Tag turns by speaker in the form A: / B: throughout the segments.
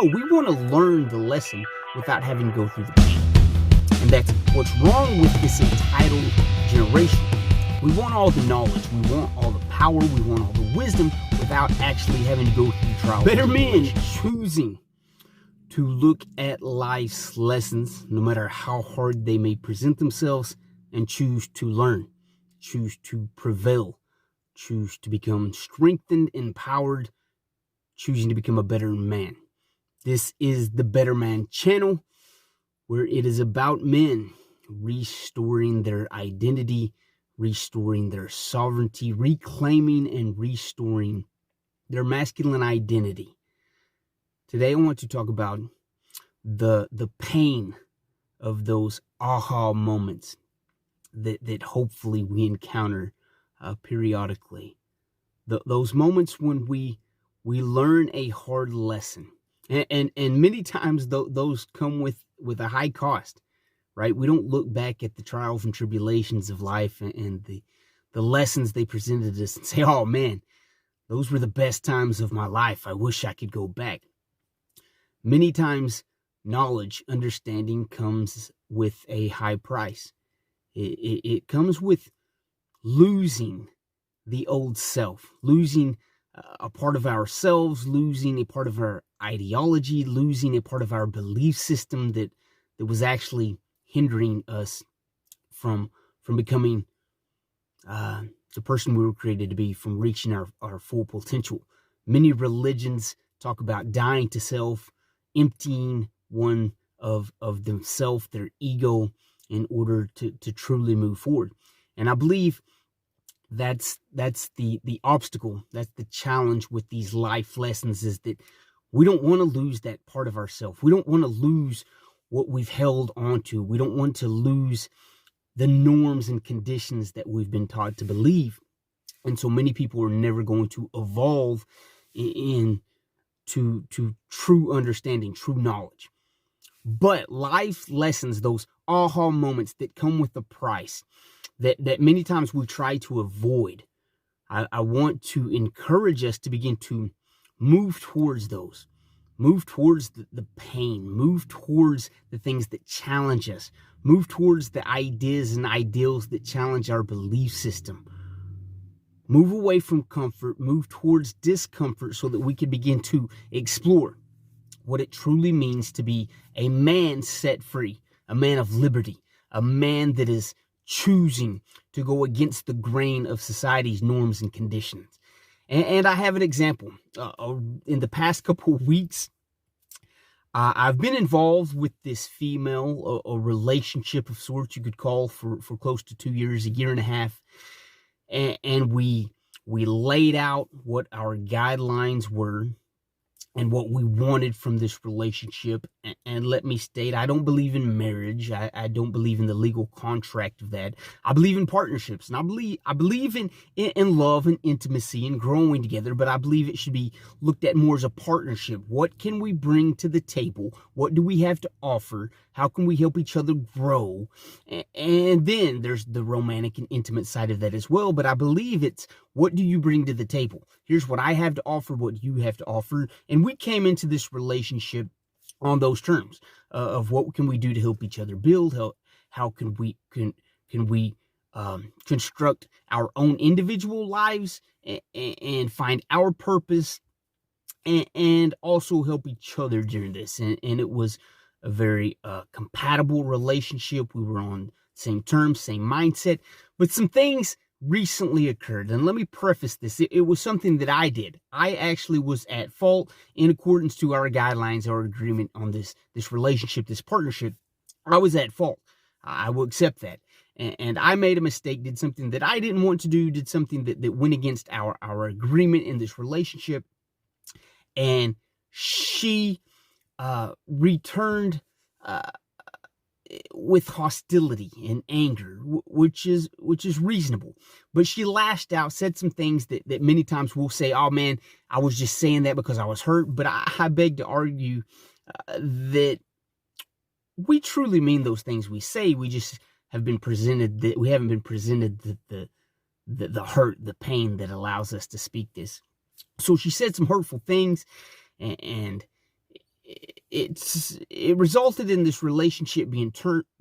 A: No, we want to learn the lesson without having to go through the pain. And that's what's wrong with this entitled generation. We want all the knowledge, we want all the power, we want all the wisdom without actually having to go through trials. Better men choosing to look at life's lessons, no matter how hard they may present themselves, and choose to learn, choose to prevail, choose to become strengthened, empowered, choosing to become a better man. This is the Better Man channel, where it is about men restoring their identity, restoring their sovereignty, reclaiming and restoring their masculine identity. Today I want to talk about the pain of those aha moments that hopefully we encounter periodically. Those moments when we learn a hard lesson. And many times those come with a high cost, right? We don't look back at the trials and tribulations of life and the lessons they presented us and say, oh man, those were the best times of my life. I wish I could go back. Many times knowledge, understanding comes with a high price. It comes with losing the old self, losing a part of ourselves, losing a part of our ideology, losing a part of our belief system that was actually hindering us from becoming the person we were created to be, from reaching our full potential. Many religions talk about dying to self, emptying one of themselves, their ego, in order to truly move forward. And I believe that's the obstacle, that's the challenge with these life lessons, is that we don't want to lose that part of ourselves. We don't want to lose what we've held on to. We don't want to lose the norms and conditions that we've been taught to believe. And so many people are never going to evolve into true understanding, true knowledge. But life lessons, those aha moments that come with a price, that many times we try to avoid, I want to encourage us to begin to move towards those. Move towards the pain. Move towards the things that challenge us. Move towards the ideas and ideals that challenge our belief system. Move away from comfort. Move towards discomfort so that we can begin to explore what it truly means to be a man set free, a man of liberty, a man that is choosing to go against the grain of society's norms and conditions. And I have an example. In the past couple of weeks, I've been involved with this female, a relationship of sorts you could call, for close to 2 years, a year and a half. And we laid out what our guidelines were and what we wanted from this relationship. And let me state, I don't believe in marriage. I don't believe in the legal contract of that. I believe in partnerships, and I believe in love and intimacy and growing together, but I believe it should be looked at more as a partnership. What can we bring to the table? What do we have to offer? How can we help each other grow? And then there's the romantic and intimate side of that as well. But I believe it's, what do you bring to the table? Here's what I have to offer, what you have to offer. And we came into this relationship on those terms of what can we do to help each other build? How can we construct our own individual lives and find our purpose, and also help each other during this. And it was a very compatible relationship. We were on same terms, same mindset, but some things recently occurred. And let me preface this. It was something that I did. I actually was at fault in accordance to our guidelines, our agreement on this relationship, this partnership. I was at fault. I will accept that. And I made a mistake, did something that I didn't want to do, did something that went against our agreement in this relationship. And she returned with hostility and anger, which is reasonable. But she lashed out, said some things that many times we'll say, oh man, I was just saying that because I was hurt. But I beg to argue that we truly mean those things we say. We just have been presented that we haven't been presented the hurt, the pain that allows us to speak this. So she said some hurtful things, and it resulted in this relationship being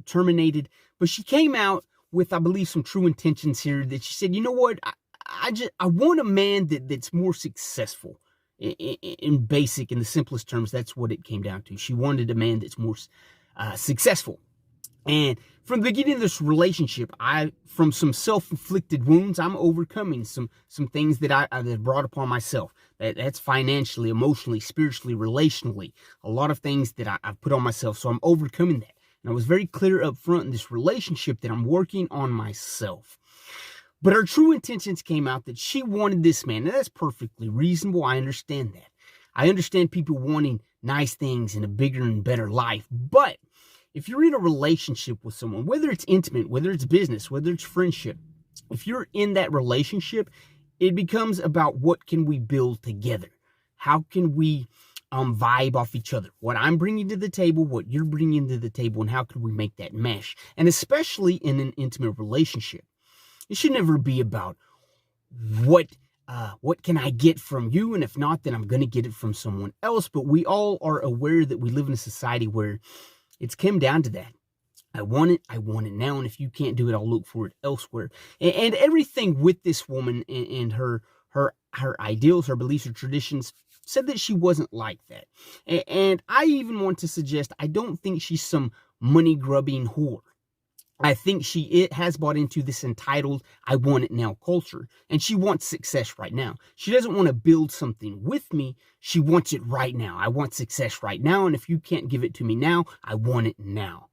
A: terminated. But she came out with, I believe, some true intentions here, that she said, you know what, I want a man that's more successful. In the simplest terms, that's what it came down to. She wanted a man that's more successful. And from the beginning of this relationship, from some self-inflicted wounds, I'm overcoming some things that I brought upon myself. That's financially, emotionally, spiritually, relationally, a lot of things that I've put on myself. So I'm overcoming that. And I was very clear up front in this relationship that I'm working on myself. But her true intentions came out that she wanted this man. And that's perfectly reasonable. I understand that. I understand people wanting nice things and a bigger and better life. But if you're in a relationship with someone, whether it's intimate, whether it's business, whether it's friendship, if you're in that relationship, it becomes about what can we build together? How can we vibe off each other? What I'm bringing to the table, what you're bringing to the table, and how can we make that mesh? And especially in an intimate relationship, it should never be about what can I get from you, and if not, then I'm going to get it from someone else. But we all are aware that we live in a society where it's come down to that. I want it now, and if you can't do it, I'll look for it elsewhere. And everything with this woman and her ideals, her beliefs, her traditions said that she wasn't like that. And I even want to suggest, I don't think she's some money-grubbing whore. I think she has bought into this entitled, I want it now culture. And she wants success right now. She doesn't want to build something with me. She wants it right now. I want success right now. And if you can't give it to me now, I want it now.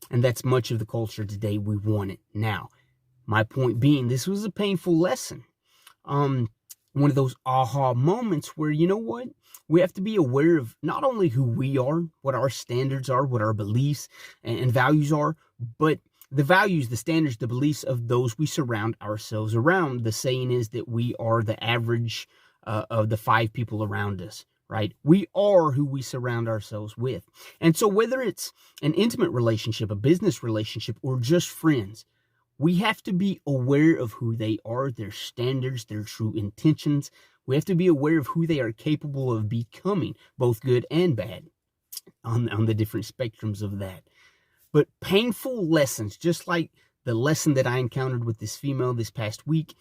A: And that's much of the culture today. We want it now. My point being, this was a painful lesson. One of those aha moments where, you know what? We have to be aware of not only who we are, what our standards are, what our beliefs and values are, but the values, the standards, the beliefs of those we surround ourselves around. The saying is that we are the average of the 5 people around us, right? We are who we surround ourselves with. And so whether it's an intimate relationship, a business relationship, or just friends, we have to be aware of who they are, their standards, their true intentions. We have to be aware of who they are capable of becoming, both good and bad, on the different spectrums of that. But painful lessons, just like the lesson that I encountered with this female this past week,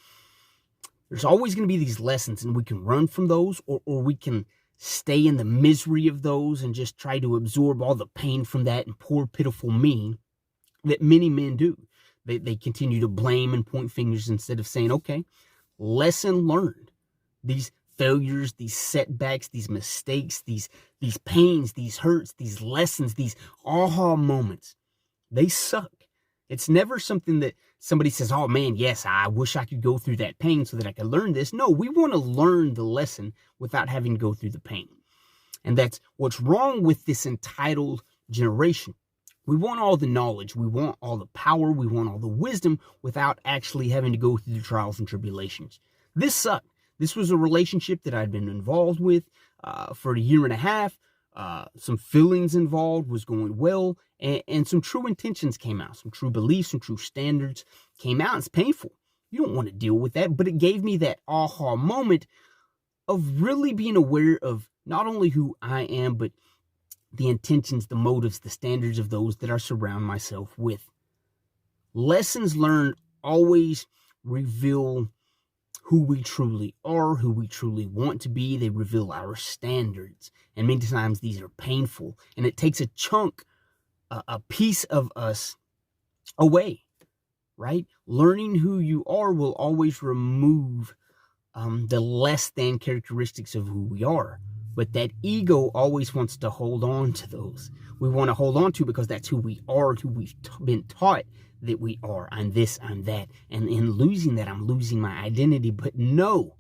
A: there's always going to be these lessons, and we can run from those, or we can stay in the misery of those and just try to absorb all the pain from that, and poor, pitiful me, that many men do. They continue to blame and point fingers instead of saying, okay, lesson learned. These failures, these setbacks, these mistakes, these pains, these hurts, these lessons, these aha moments, they suck. It's never something that somebody says, oh man, yes, I wish I could go through that pain so that I could learn this. No, we want to learn the lesson without having to go through the pain. And that's what's wrong with this entitled generation. We want all the knowledge, we want all the power, we want all the wisdom without actually having to go through the trials and tribulations. This sucked. This was a relationship that I'd been involved with for 1.5 years. Some feelings involved, was going well, and some true intentions came out, some true beliefs, some true standards came out. It's painful. You don't want to deal with that, but it gave me that aha moment of really being aware of not only who I am, but the intentions, the motives, the standards of those that I surround myself with. Lessons learned always reveal who we truly are, who we truly want to be. They reveal our standards. And many times these are painful. And it takes a chunk, a piece of us away, right? Learning who you are will always remove the less than characteristics of who we are. But that ego always wants to hold on to those. We want to hold on to because that's who we are, who we've been taught that we are. I'm this, I'm that. And in losing that, I'm losing my identity. But no,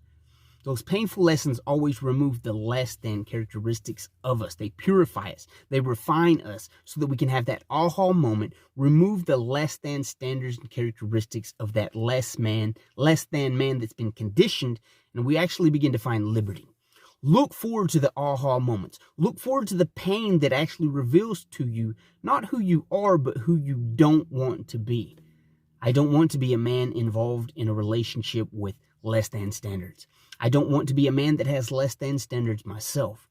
A: those painful lessons always remove the less than characteristics of us. They purify us. They refine us so that we can have that aha moment, remove the less than standards and characteristics of that less than man that's been conditioned. And we actually begin to find liberty. Look forward to the aha moments. Look forward to the pain that actually reveals to you not who you are, but who you don't want to be. I don't want to be a man involved in a relationship with less than standards. I don't want to be a man that has less than standards myself.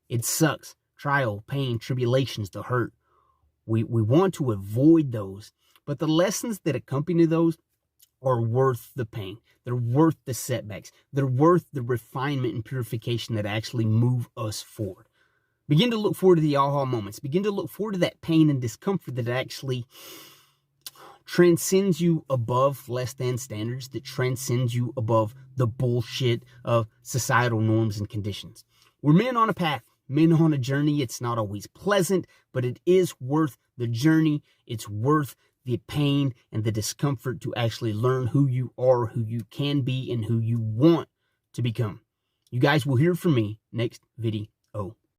A: It sucks, trial, pain, tribulations, the hurt. We want to avoid those, but the lessons that accompany those are worth the pain. They're worth the setbacks. They're worth the refinement and purification that actually move us forward. Begin to look forward to the aha moments. Begin to look forward to that pain and discomfort that actually transcends you above less than standards, that transcends you above the bullshit of societal norms and conditions. We're men on a path, men on a journey. It's not always pleasant, but it is worth the journey. It's worth the pain and the discomfort to actually learn who you are, who you can be, and who you want to become. You guys will hear from me next video.